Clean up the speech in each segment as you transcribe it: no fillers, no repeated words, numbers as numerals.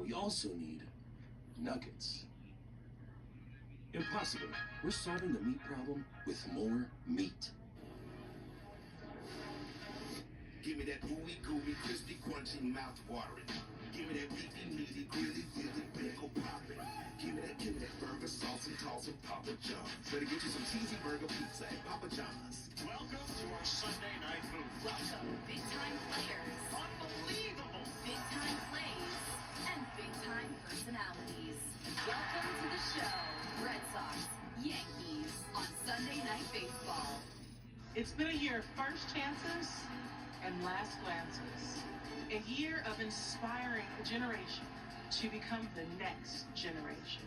we also need nuggets. Impossible. We're solving the meat problem with more meat. Give me that gooey, gooey, crispy, crunchy, mouth-watering. Give me that beefy, meaty, gritty, fizzy, pickle popping. Give me that burger sauce and toss and Papa John's. Better get you some cheesy burger pizza at Papa John's. Welcome to our Sunday night booth. Welcome, big-time players, Unbelievable. big-time plays, and big-time personalities. Welcome to the show, Red Sox, Yankees, on Sunday Night Baseball. It's been a year of first chances and last glances. A year of inspiring a generation to become the next generation.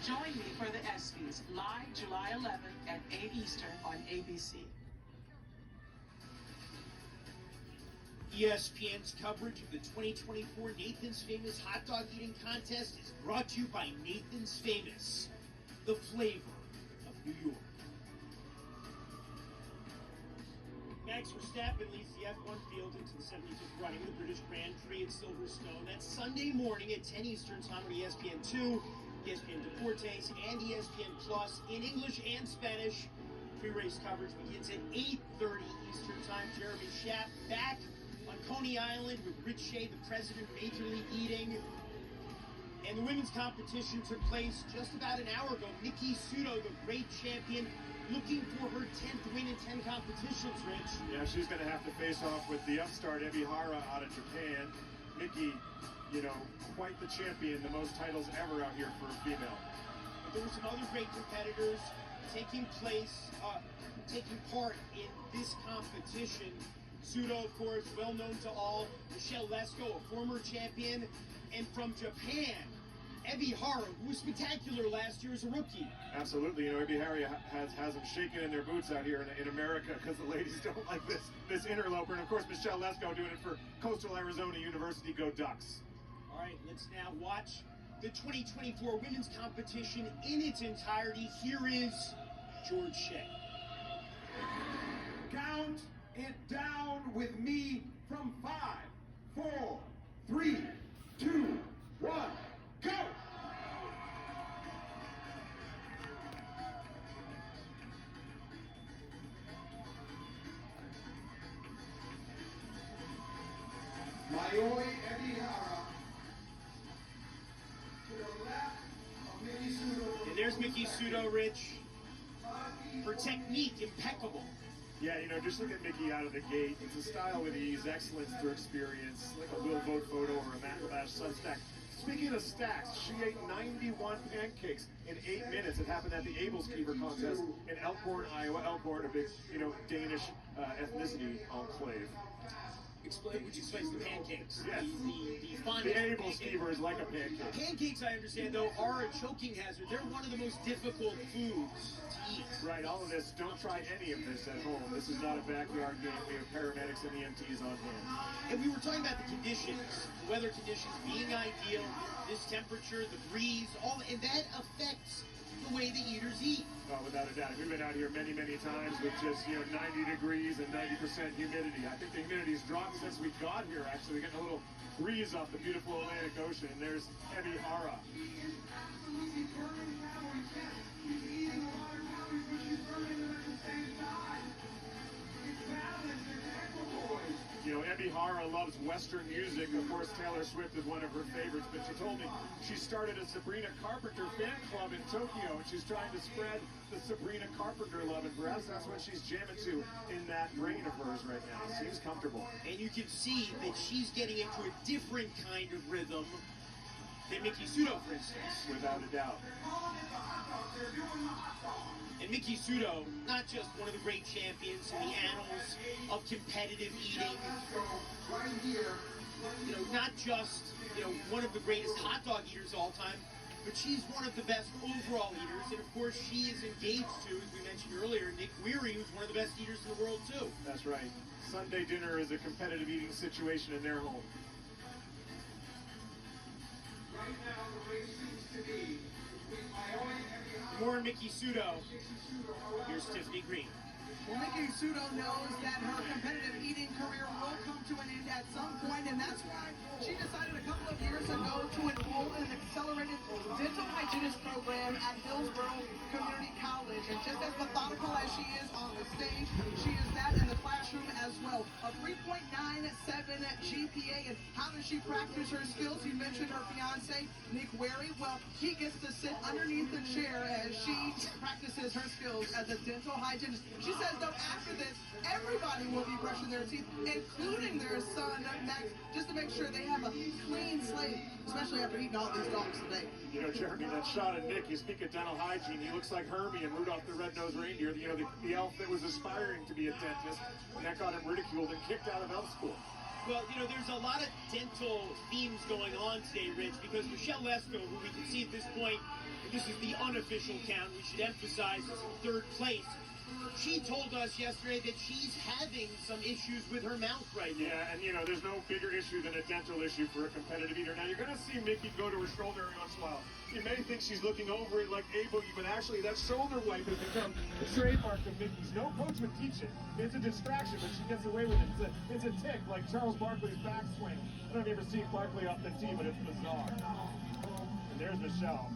Join me for the ESPYs, live July 11th at 8 Eastern on ABC. ESPN's coverage of the 2024 Nathan's Famous Hot Dog Eating Contest is brought to you by Nathan's Famous, the flavor of New York. Max Verstappen leads the F1 field into the 75th running of the British Grand Prix at Silverstone. That's Sunday morning at 10 Eastern Time on ESPN2, ESPN Deportes, and ESPN Plus in English and Spanish. Pre-race coverage begins at 8:30 Eastern Time. Jeremy Schaap back on Coney Island with Rich Shea, the president of Major League Eating. And the women's competition took place just about an hour ago. Miki Sudo, the great champion, looking for her 10th win in 10 competitions, Rich. Yeah, she's going to have to face off with the upstart Ebihara out of Japan. Miki, quite the champion, the most titles ever out here for a female. But there were some other great competitors taking part in this competition. Sudo, of course, well known to all. Michelle Lesko, a former champion. And from Japan, Ebihara, who was spectacular last year as a rookie. Absolutely. Ebihara has them shaking in their boots out here in America because the ladies don't like this interloper. And, of course, Michelle Lesko doing it for Coastal Arizona University. Go Ducks. All right, let's now watch the 2024 women's competition in its entirety. Here is George Shea. Count it down with me from 5, 4, 3, 2, 1, go! Mayoi Ebihara to the left of Miki Sudo. And there's Miki Sudo, Rich. Her technique impeccable. Yeah, just look at Miki out of the gate. It's a style with ease, excellence through experience, like a Will Vogt photo or a Matt Lavash Sun stack. Speaking of stacks, she ate 91 pancakes in 8 minutes. It happened at the Abelskeeper contest in Elkhorn, Iowa. Elkhorn, a big, Danish ethnicity enclave. Would you explain the pancakes? Yes. The fun. The Abelskeeper is like a pancake. Pancakes, I understand, though, are a choking hazard. They're one of the most difficult foods to eat. Right, all of this, don't try any of this at home. This is not a backyard game. We have paramedics and EMTs on hand. And we were talking about the conditions, the weather conditions being ideal, this temperature, the breeze, and that affects the way the eaters eat. Oh, without a doubt. We've been out here many, many times with just, 90 degrees and 90% humidity. I think the humidity's dropped since we got here, actually. We're getting a little breeze off the beautiful Atlantic Ocean, and there's Ebihara. Ebihara loves Western music. Of course, Taylor Swift is one of her favorites, but she told me she started a Sabrina Carpenter fan club in Tokyo, and she's trying to spread the Sabrina Carpenter love, and perhaps that's what she's jamming to in that brain of hers right now. Seems comfortable. And you can see that she's getting into a different kind of rhythm than Miki Sudo, for instance. Without a doubt. And Miki Sudo, not just one of the great champions in the annals of competitive eating, not just, one of the greatest hot dog eaters of all time, but she's one of the best overall eaters. And of course, she is engaged to, as we mentioned earlier, Nick Weary, who's one of the best eaters in the world too. That's right. Sunday dinner is a competitive eating situation in their home. Right now, the race seems to be between Mayoi Ebihara. More Miki Sudo. Here's Tiffany Green. Well, Miki Sudo knows that her competitive eating career will come to an end at some point, and that's why she decided a couple of years ago to enroll in an accelerated dental hygienist program at Hillsborough Community College. And just as methodical as she is on the stage, she is that in the classroom as well. A 3.97 GPA. And how does she practice her skills? You mentioned her fiance, Nick Wary. Well, he gets to sit underneath the chair as she practices her skills as a dental hygienist. She says, though, after this, everybody will be brushing their teeth, including their son, Max, just to make sure they have a clean slate, especially after eating all these dogs today. You know, Jeremy, that shot of Nick, you speak of dental hygiene, he looks like Hermie and Rudolph the Red-Nosed Reindeer, you know, the elf that was aspiring to be a dentist, and that got him ridiculed and kicked out of elf school. Well, you know, there's a lot of dental themes going on today, Rich, because Michelle Lesko, who we can see at this point, this is the unofficial count, we should emphasize, is in third place. She told us yesterday that she's having some issues with her mouth right now. Yeah, and you know, there's no bigger issue than a dental issue for a competitive eater. Now, you're going to see Mickey go to her shoulder every once in a while. You may think she's looking over it like a boogie, but actually that shoulder wipe has become the trademark of Mickey's. No coach would teach it. It's a distraction, but she gets away with it. It's a tick, like Charles Barkley's backswing. I don't ever see Barkley off the tee, but it's bizarre. And there's Michelle.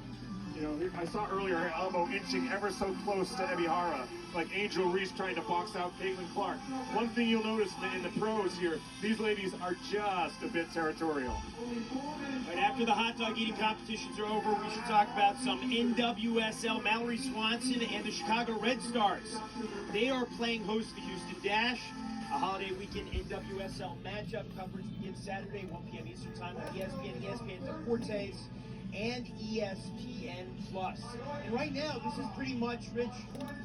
You know, I saw earlier her elbow inching ever so close to Ebihara, like Angel Reese trying to box out Caitlin Clark. One thing you'll notice in the pros here, these ladies are just a bit territorial. Right after the hot dog eating competitions are over, we should talk about some NWSL. Mallory Swanson and the Chicago Red Stars. They are playing host to the Houston Dash. A holiday weekend NWSL matchup coverage begins Saturday, 1 p.m. Eastern Time on ESPN, ESPN Deportes, and ESPN Plus. And right now, this is pretty much, Rich,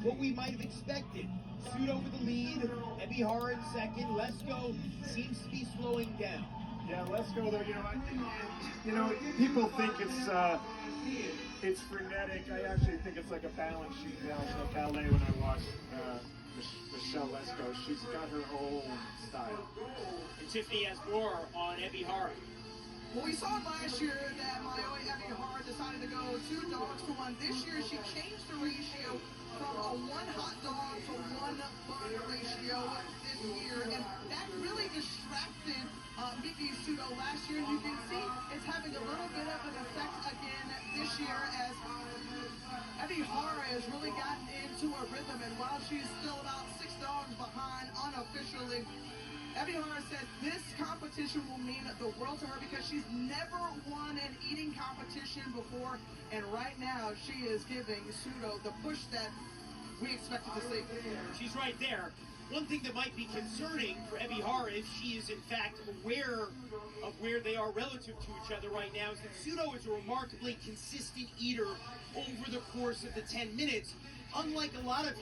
what we might have expected. Sudo with the lead, Ebihara in second. Lesko seems to be slowing down. Yeah, Lesko though, you know, people think it's frenetic. I actually think it's like a balance sheet now, so ballet when I watch Michelle Lesko. She's got her own style. And Tiffany has more on Ebihara. Well, we saw last year that Mayoy Ebihara decided to go 2 dogs to 1. This year, she changed the ratio from a 1 hot dog to 1 bun ratio this year, and that really distracted Mickey Sudo last year. And you can see it's having a little bit of an effect again this year as Ebihara has really gotten into a rhythm, and while she's still about 6 dogs behind unofficially, Ebihara says this competition will mean the world to her because she's never won an eating competition before, and right now she is giving Sudo the push that we expected to see. She's right there. One thing that might be concerning for Ebihara, if she is in fact aware of where they are relative to each other right now, is that Sudo is a remarkably consistent eater over the course of the 10 minutes. Unlike a lot of